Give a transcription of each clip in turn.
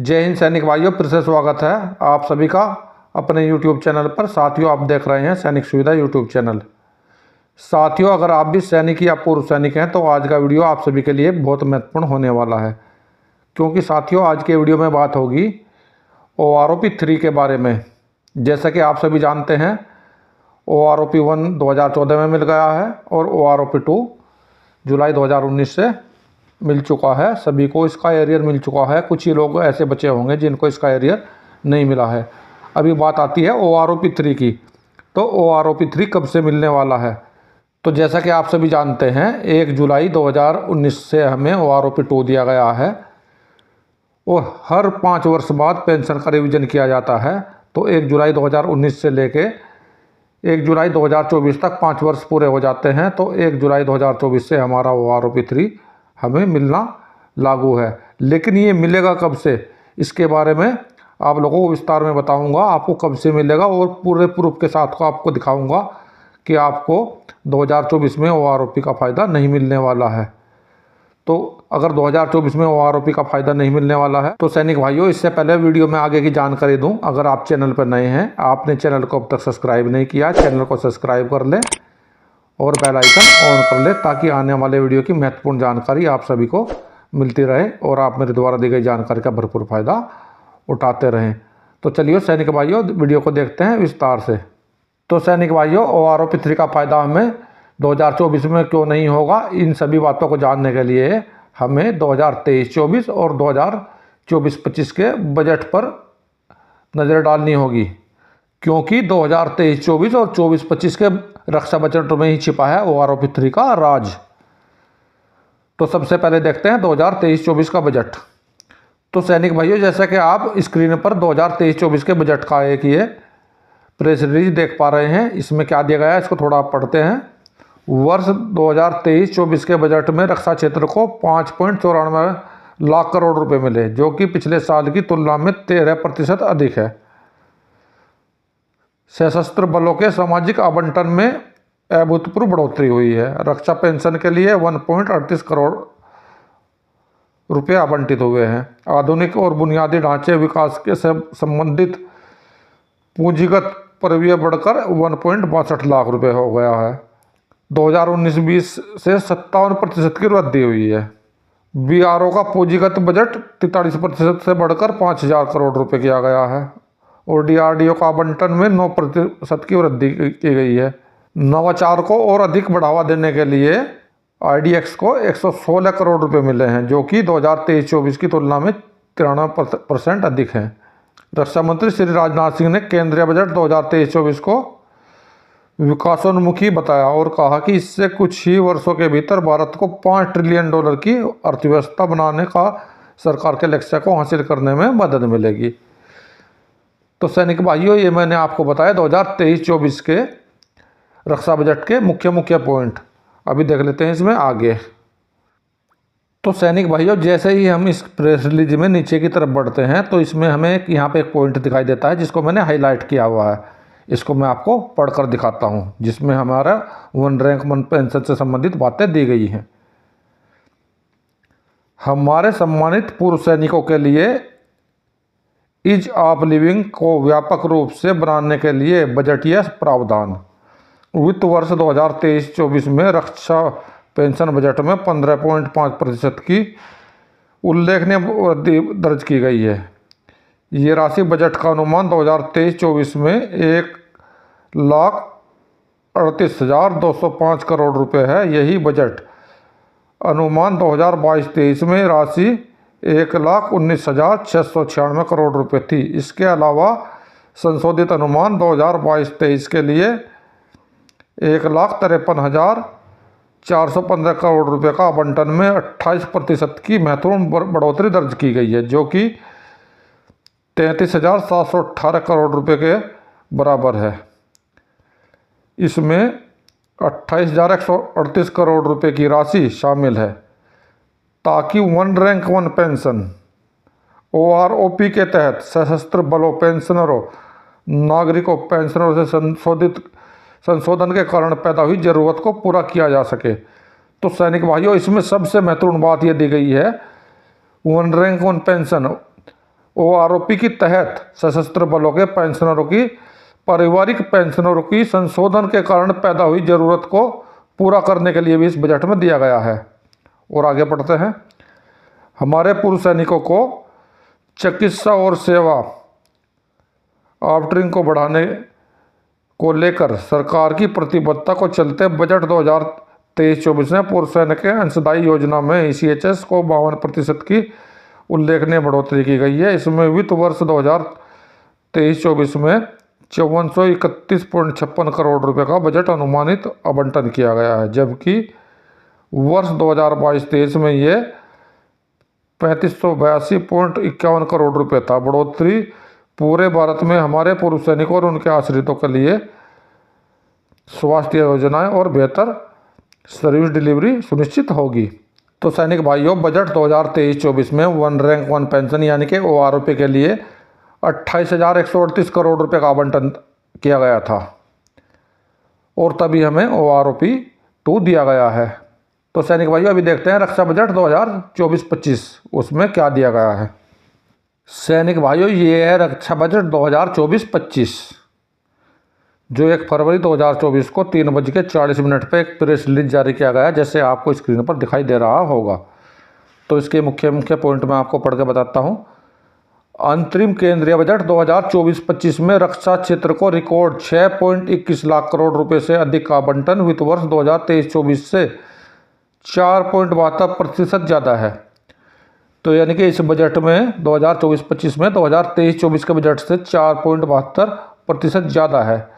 जय हिंद सैनिक भाइयों, फिर से स्वागत है आप सभी का अपने YouTube चैनल पर। साथियों, आप देख रहे हैं सैनिक सुविधा YouTube चैनल। साथियों, अगर आप भी सैनिक या पूर्व सैनिक हैं तो आज का वीडियो आप सभी के लिए बहुत महत्वपूर्ण होने वाला है, क्योंकि साथियों आज के वीडियो में बात होगी OROP 3 के बारे में। जैसा कि आप सभी जानते हैं, OROP 1 2014 में मिल गया है और OROP 2 जुलाई 2019 से मिल चुका है। सभी को इसका एरियर मिल चुका है। कुछ ही लोग ऐसे बचे होंगे जिनको इसका एरियर नहीं मिला है। अभी बात आती है OROP 3 की। तो OROP 3 कब से मिलने वाला है? तो जैसा कि आप सभी जानते हैं, 1 जुलाई 2019 से हमें OROP 2 दिया गया है और हर 5 वर्ष बाद पेंशन का रिवीजन किया जाता है। तो 1 जुलाई 2019 से लेके 1 जुलाई 2024 तक 5 वर्ष पूरे हो जाते हैं। तो 1 जुलाई 2024 से हमारा OROP 3 हमें मिलना लागू है। लेकिन ये मिलेगा कब से, इसके बारे में आप लोगों को विस्तार में बताऊंगा। आपको कब से मिलेगा और पूरे प्रूफ के साथ को आपको दिखाऊंगा कि आपको 2024 में OROP का फ़ायदा नहीं मिलने वाला है। तो अगर 2024 में OROP का फ़ायदा नहीं मिलने वाला है तो सैनिक भाइयों, इससे पहले वीडियो में आगे की जानकारी दूं। अगर आप चैनल पर नए हैं, आपने चैनल को अब तक सब्सक्राइब नहीं किया, चैनल को सब्सक्राइब कर लें और बेल आइकन ऑन कर ले, ताकि आने वाले वीडियो की महत्वपूर्ण जानकारी आप सभी को मिलती रहे और आप मेरे द्वारा दी गई जानकारी का भरपूर फ़ायदा उठाते रहें। तो चलिए सैनिक भाइयों, वीडियो को देखते हैं विस्तार से। तो सैनिक भाइयों, OROP 3 का फ़ायदा हमें 2024 में क्यों नहीं होगा, इन सभी बातों को जानने के लिए हमें 2023-24 और 2024-25 के बजट पर नज़र डालनी होगी, क्योंकि 2023-24 और 24-25 के रक्षा बजट में ही छिपा है OROP 3 का राज। तो सबसे पहले देखते हैं 2023-24 का बजट। तो सैनिक भाइयों, जैसा कि आप स्क्रीन पर 2023-24 के बजट का एक ये प्रेस रिलीज देख पा रहे हैं। इसमें क्या दिया गया है, इसको थोड़ा आप पढ़ते हैं। वर्ष 2023-24 के बजट में रक्षा क्षेत्र को 5.94 लाख करोड़ रुपए मिले, जो कि पिछले साल की तुलना में 13% अधिक है। सशस्त्र बलों के सामाजिक आवंटन में अभूतपूर्व बढ़ोतरी हुई है। रक्षा पेंशन के लिए 1.38 करोड़ रुपये आवंटित हुए हैं। आधुनिक और बुनियादी ढांचे विकास के संबंधित पूंजीगत परिव्यय बढ़कर 1.62 लाख रुपये हो गया है। 2019-20 से 57% की वृद्धि हुई है। BRO का पूंजीगत बजट 43% से बढ़कर 5,000 करोड़ रुपये किया गया है और DRDO का आवंटन में 9% की वृद्धि की गई है। नवाचार को और अधिक बढ़ावा देने के लिए IDX को 116 करोड़ रुपए मिले हैं, जो कि 2023-24 की तुलना में 93% अधिक हैं। रक्षा मंत्री श्री राजनाथ सिंह ने केंद्रीय बजट 2023-24 को विकासोन्मुखी बताया और कहा कि इससे कुछ ही वर्षों के भीतर भारत को $5 ट्रिलियन की अर्थव्यवस्था बनाने का सरकार के लक्ष्य को हासिल करने में मदद मिलेगी। तो सैनिक भाइयों, ये मैंने आपको बताया 2023-24 के रक्षा बजट के मुख्य पॉइंट। अभी देख लेते हैं इसमें आगे। तो सैनिक भाइयों, जैसे ही हम इस प्रेस रिलीज में नीचे की तरफ बढ़ते हैं तो इसमें हमें यहाँ पे एक पॉइंट दिखाई देता है जिसको मैंने हाईलाइट किया हुआ है। इसको मैं आपको पढ़कर दिखाता हूँ, जिसमें हमारा 1 रैंक 1 पेंशन से संबंधित बातें दी गई हैं। हमारे सम्मानित पूर्व सैनिकों के लिए ईज ऑफ लिविंग को व्यापक रूप से बनाने के लिए बजटीय प्रावधान। वित्त वर्ष 2023-24 में रक्षा पेंशन बजट में 15.5% की उल्लेखनीय वृद्धि दर्ज की गई है। ये राशि बजट का अनुमान 2023-24 में 1,38,205 करोड़ रुपए है। यही बजट अनुमान 2022-23 में राशि 1,19,696 करोड़ रुपए थी। इसके अलावा संशोधित अनुमान 2022-23 के लिए 1,53,415 करोड़ रुपए का आवंटन में 28% की महत्वपूर्ण बढ़ोतरी दर्ज की गई है, जो कि 33,718 करोड़ रुपए के बराबर है। इसमें 28,138 करोड़ रुपए की राशि शामिल है ताकि 1 रैंक 1 पेंशन OROP के तहत सशस्त्र बलों पेंशनरों, नागरिकों पेंशनरों से संशोधन के कारण पैदा हुई जरूरत को पूरा किया जा सके। तो सैनिक भाइयों, इसमें सबसे महत्वपूर्ण बात यह दी गई है 1 रैंक 1 पेंशन OROP के तहत सशस्त्र बलों के पेंशनरों की पारिवारिक पेंशनरों की संशोधन के कारण पैदा हुई जरूरत को पूरा करने के लिए भी इस बजट में दिया गया है। और आगे बढ़ते हैं। हमारे पूर्व सैनिकों को चिकित्सा और सेवा ऑफरिंग को बढ़ाने को लेकर सरकार की प्रतिबद्धता को चलते बजट 2023-24 में पूर्व सैनिक के अंशदायी योजना में ECHS को 52% की उल्लेखनीय बढ़ोतरी की गई है। इसमें वित्त वर्ष 2023-24 में 5431.56 करोड़ रुपए का बजट अनुमानित आवंटन किया गया है, जबकि वर्ष 2022-23 में ये 3582.51 करोड़ रुपए था। बढ़ोतरी पूरे भारत में हमारे पूर्व सैनिकों और उनके आश्रितों के लिए स्वास्थ्य योजनाएं और बेहतर सर्विस डिलीवरी सुनिश्चित होगी। तो सैनिक भाइयों, बजट 2023-24 में वन रैंक वन पेंशन यानी कि OROP के लिए 28,138 करोड़ रुपए का आवंटन किया गया था और तभी हमें OROP 2 दिया गया है। तो सैनिक भाइयों, अभी देखते हैं रक्षा बजट 2024-25 उसमें क्या दिया गया है। सैनिक भाइयों, ये है रक्षा बजट 2024-25 जो 1 फरवरी 2024 को 3:40 पर एक प्रेस रिलीज जारी किया गया, जैसे आपको स्क्रीन पर दिखाई दे रहा होगा। तो इसके मुख्य मुख्य पॉइंट मैं आपको पढ़ के बताता हूँ। अंतरिम केंद्रीय बजट 2024-25 में रक्षा क्षेत्र को रिकॉर्ड 6.21 लाख करोड़ रुपए से अधिक का आवंटन वित्त वर्ष 2023-24 से 4.72% ज़्यादा है। तो यानी कि इस बजट में 2024-25 में 2023-24 के बजट से 4.72% ज़्यादा है,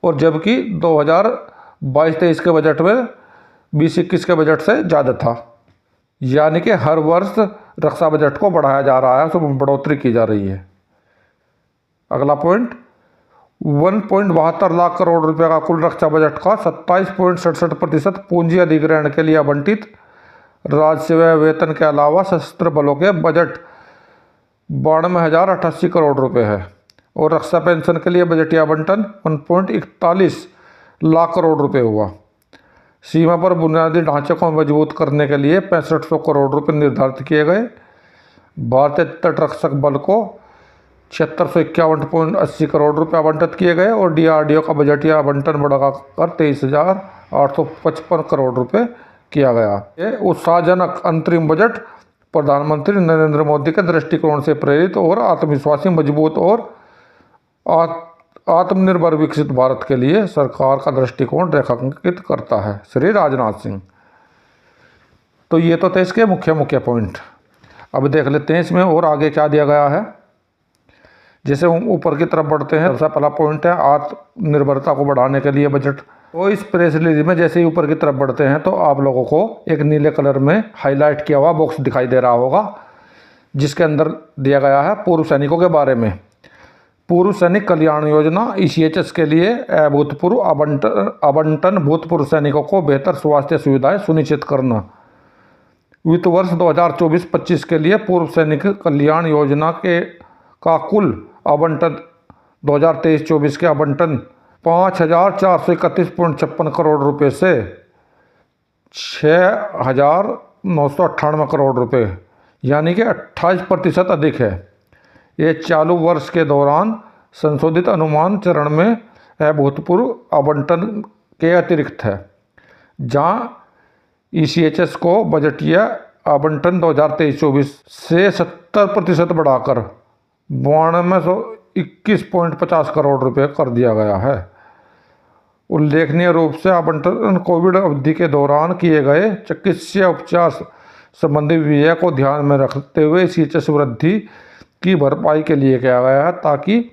और जबकि 2022-23 के बजट में 20-21 के बजट से ज़्यादा था। यानी कि हर वर्ष रक्षा बजट को बढ़ाया जा रहा है, उसमें बढ़ोतरी की जा रही है। अगला पॉइंट, 1.72 लाख करोड़ रुपए का कुल रक्षा बजट का 27.67% पूंजी अधिग्रहण के लिए आवंटित राजस्व वेतन के अलावा सशस्त्र बलों के बजट 92,088 करोड़ रुपए है, और रक्षा पेंशन के लिए बजटीय आवंटन 1.41 लाख करोड़ रुपए हुआ। सीमा पर बुनियादी ढांचे को मजबूत करने के लिए 6500 करोड़ रुपए निर्धारित किए गए। भारतीय तटरक्षक बल को 7651.80 करोड़ रुपए आवंटित किए गए, और DRDO का बजटीय आवंटन बढ़ाकर 23,855 करोड़ रुपए किया गया। ये उत्साहजनक अंतरिम बजट प्रधानमंत्री नरेंद्र मोदी के दृष्टिकोण से प्रेरित और आत्मविश्वासी, मजबूत और आत्मनिर्भर विकसित भारत के लिए सरकार का दृष्टिकोण रेखांकित करता है। श्री राजनाथ सिंह। तो ये तो थे इसके मुख्य मुख्य पॉइंट। अब देख लेते हैं इसमें और आगे क्या दिया गया है। जैसे हम ऊपर की तरफ बढ़ते हैं, सबसे पहला पॉइंट है आत्मनिर्भरता को बढ़ाने के लिए बजट। तो इस प्रेस रिलीज में जैसे ही ऊपर की तरफ बढ़ते हैं तो आप लोगों को एक नीले कलर में हाईलाइट किया हुआ बॉक्स दिखाई दे रहा होगा, जिसके अंदर दिया गया है पूर्व सैनिकों के बारे में। पूर्व सैनिक कल्याण योजना ECHS के लिए अभूतपूर्व आवंटन, भूतपूर्व सैनिकों को बेहतर स्वास्थ्य सुविधाएं सुनिश्चित करना। वित्त वर्ष 2024-25 के लिए पूर्व सैनिक कल्याण योजना का कुल आवंटन 2023-24 के आवंटन 5,431.56 करोड़ रुपए से 6,998 करोड़ रुपए, यानी कि 28% अधिक है। ये चालू वर्ष के दौरान संशोधित अनुमान चरण में अभूतपूर्व आवंटन के अतिरिक्त है, जहां ECHS को बजटीय आवंटन 2023-24 से 70% बढ़ाकर 9221.50 करोड़ रुपए कर दिया गया है। उल्लेखनीय रूप से आवंटन कोविड अवधि के दौरान किए गए चिकित्सा उपचार संबंधी व्यय को ध्यान में रखते हुए ECHS वृद्धि की भरपाई के लिए किया गया है, ताकि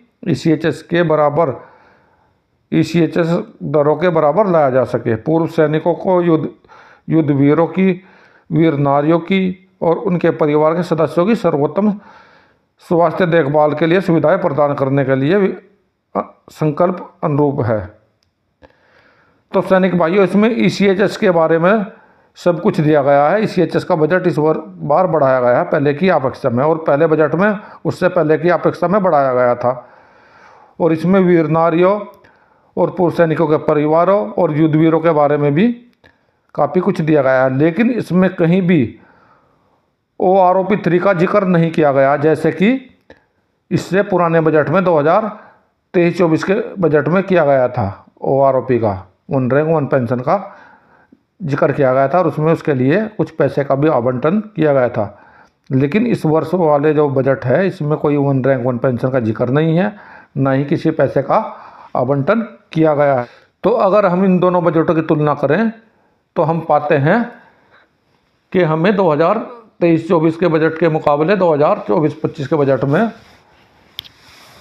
ECHS दरों के बराबर लाया जा सके। पूर्व सैनिकों को युद्ध वीरों की, वीर नारियों की और उनके परिवार के सदस्यों की सर्वोत्तम स्वास्थ्य देखभाल के लिए सुविधाएं प्रदान करने के लिए संकल्प अनुरूप है। तो सैनिक भाइयों, इसमें ECHS के बारे में सब कुछ दिया गया है। ECHS का बजट इस बार बढ़ाया गया है पहले की अपेक्षा में, और पहले बजट में उससे पहले की अपेक्षा में बढ़ाया गया था। और इसमें वीर नारियों और पूर्व सैनिकों के परिवारों और युद्धवीरों के बारे में भी काफ़ी कुछ दिया गया है, लेकिन इसमें कहीं भी OROP 3 का जिक्र नहीं किया गया, जैसे कि इससे पुराने बजट में 2023-24 के बजट में किया गया था OROP का, वन रैंक वन पेंशन का जिक्र किया गया था और उसमें उसके लिए कुछ पैसे का भी आवंटन किया गया था। लेकिन इस वर्ष वाले जो बजट है इसमें कोई वन रैंक वन पेंशन का जिक्र नहीं है, ना ही किसी पैसे का आवंटन किया गया है। तो अगर हम इन दोनों बजटों की तुलना करें तो हम पाते हैं कि हमें 2023-24 के बजट के मुकाबले 2024-25 के बजट में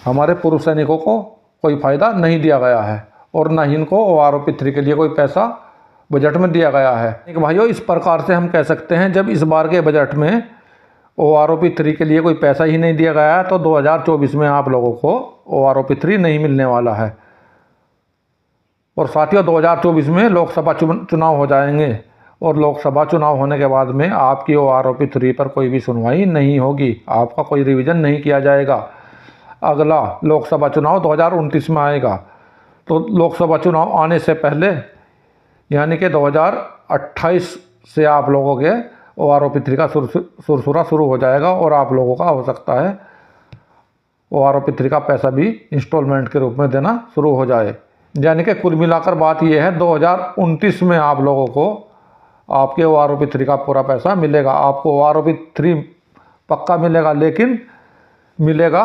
हमारे पूर्व सैनिकों को कोई फ़ायदा नहीं दिया गया है और ना ही इनको OROP 3 के लिए कोई पैसा बजट में दिया गया है। एक भाइयों, इस प्रकार से हम कह सकते हैं जब इस बार के बजट में OROP 3 के लिए कोई पैसा ही नहीं दिया गया है तो 2024 में आप लोगों को OROP 3 नहीं मिलने वाला है। और साथियों, 2024 में लोकसभा चुनाव हो जाएंगे और लोकसभा चुनाव होने के बाद में आपकी OROP 3 पर कोई भी सुनवाई नहीं होगी, आपका कोई रिवीजन नहीं किया जाएगा। अगला लोकसभा चुनाव 2029 में आएगा। तो लोकसभा चुनाव आने से पहले यानी कि 2028 से आप लोगों के OROP 3 का सुरसुरा शुरू हो जाएगा और आप लोगों का हो सकता है OROP 3 का पैसा भी इंस्टॉलमेंट के रूप में देना शुरू हो जाए। यानी कि कुल मिलाकर बात यह है 2029 में आप लोगों को आपके OROP 3 का पूरा पैसा मिलेगा। आपको OROP 3 पक्का मिलेगा, लेकिन मिलेगा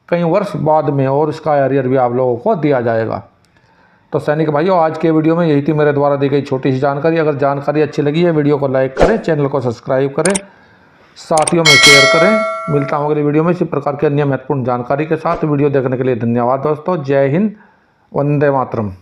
कई वर्ष बाद में और इसका एरियर भी आप लोगों को दिया जाएगा। तो सैनिक भाइयों, आज के वीडियो में यही थी मेरे द्वारा दी गई छोटी सी जानकारी। अगर जानकारी अच्छी लगी है वीडियो को लाइक करें, चैनल को सब्सक्राइब करें, साथियों में शेयर करें। मिलता हूँ अगली वीडियो में इसी प्रकार की अन्य महत्वपूर्ण जानकारी के साथ। वीडियो देखने के लिए धन्यवाद दोस्तों। जय हिंद, वंदे मातरम।